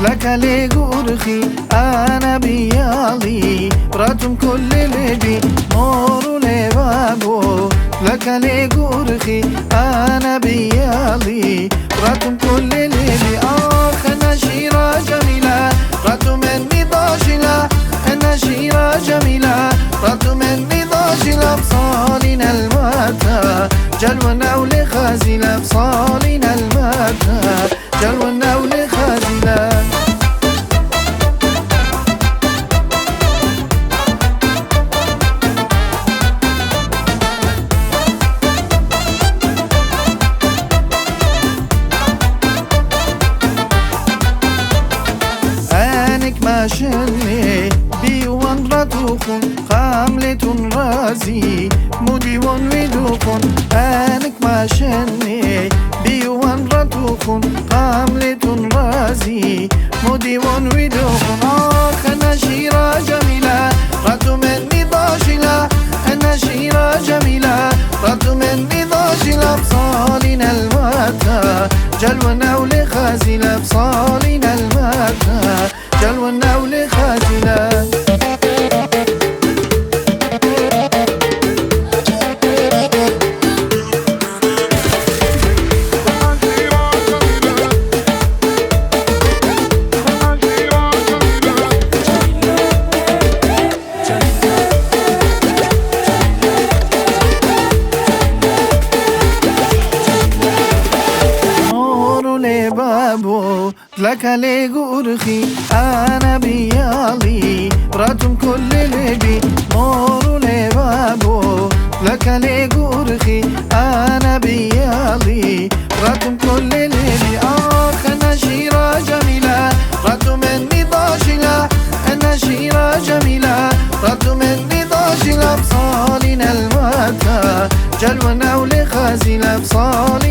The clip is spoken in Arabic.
لك لقرخي أنا بيالي براتم كل لبي مورو لبابو لك لقرخي أنا بيالي براتم كل لبي أنا شيرة جميلة براتم مني ضاجلة أنا شيرة جميلة براتم مني ضاجلة بصالنا المتى جلونا ولخازلة بصالنا المتى جلونا ولخازلة ماشني بيوان راتوخون قاملة رازي مديوان ودوخون أنك ماشني بيوان راتوخون قاملة رازي مديوان ودوخون أنا شيرة جميلة راتو مني ضاجلة أنا شيرة جميلة راتو مني ضاجلة بصالنا المتى جلونا ولخازلة بصالنا المتى جلونا ولخازلة بابو لك لقرخي أنا بيالي براتم كل لبي مورو لبابو لك لقرخي أنا بيالي براتم كل لبي أنا شيرة جميلة براتم مني ضاجلة أنا شيرة جميلة براتم مني ضاجلة بصالنا المتى جلونا ولخازلة بصالنا